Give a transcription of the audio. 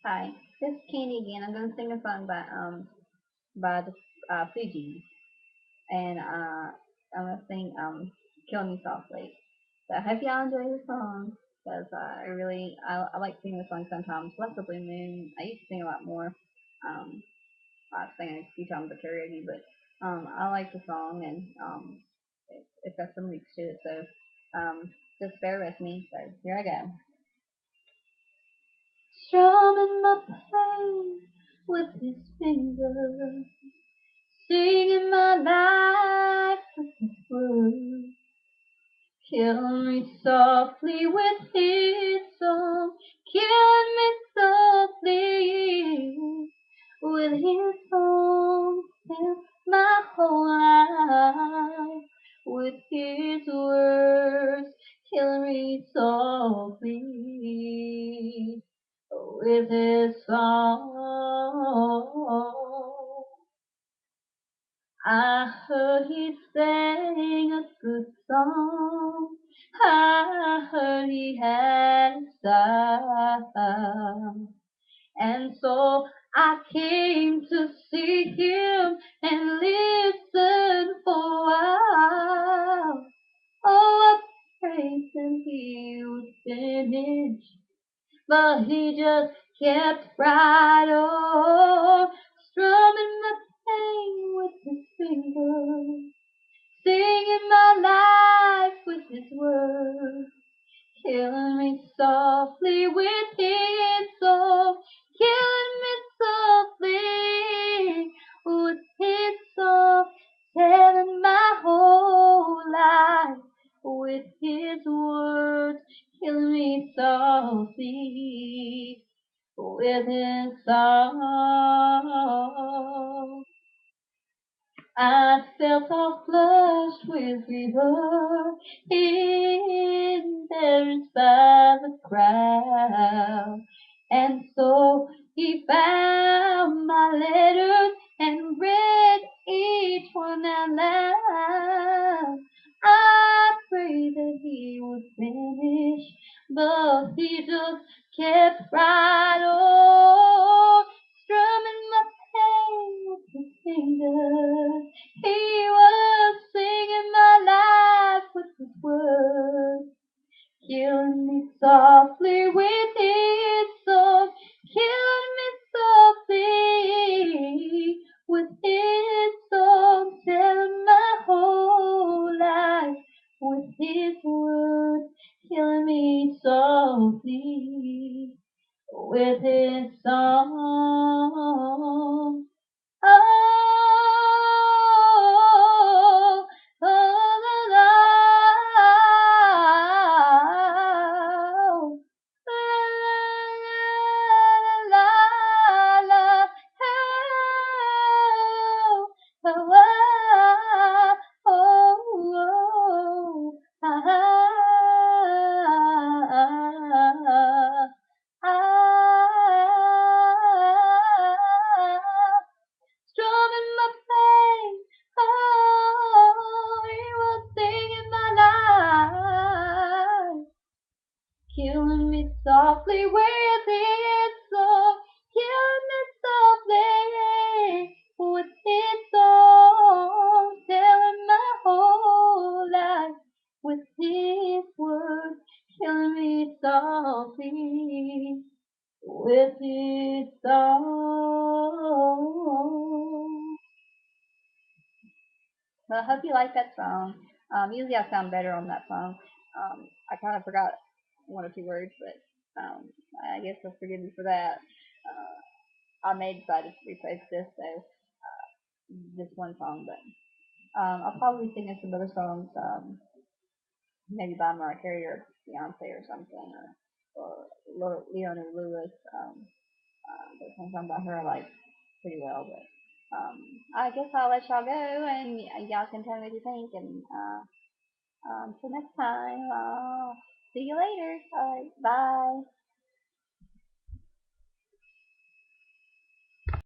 Hi, this is Candy again. I'm gonna sing a song by the Fugees, and I'm gonna sing "Kill Me Softly." So I hope y'all enjoy the song because I like singing the song sometimes. Like the Blue Moon, I used to sing a lot more. Um, I sang it a few times at karaoke, but I like the song and it's got some roots to it. So just bear with me. So here I go. Strumming my pain with his fingers, singing my life with his words, killing me softly with his song, killing me softly with his song, fill my whole life with his words, killing me softly with his song. I heard he sang a good song. I heard he had style. And so I came to see him and listen for a while. Oh, I prayed that he would finish, but he just kept right on, strumming my pain with his fingers, singing my life with his words, killing me softly with his song, killing me softly with his song, telling my whole life with his words, killing me softly with his song. I felt all flushed with fever embarrassed by the crowd. And so he found my letters and read each one out loud. I prayed that he would finish, but he just kept right on, strumming my pain with his fingers. He was singing my life with his words, killing me softly with his song, killing me softly with his song, telling my whole life with his words, killing me softly with his song. Oh, oh, la, la, la, la, oh, oh, oh, strumming my pain. Oh, he was singing my life, killing me softly with his song, killing me softly with his song, telling my whole life with his words, killing me softly with his song. Well, I hope you like that song. Usually I sound better on that song. I kind of forgot one or two words, but I guess you'll forgive me for that. I may decide to replace this, so this one song, but I'll probably be singing some other songs, maybe by Mariah Carey or Beyonce or something, or Leona Lewis. There's one song by her I like pretty well, but I guess I'll let y'all go and y'all can tell me what you think. And until next time, see you later. All right, bye.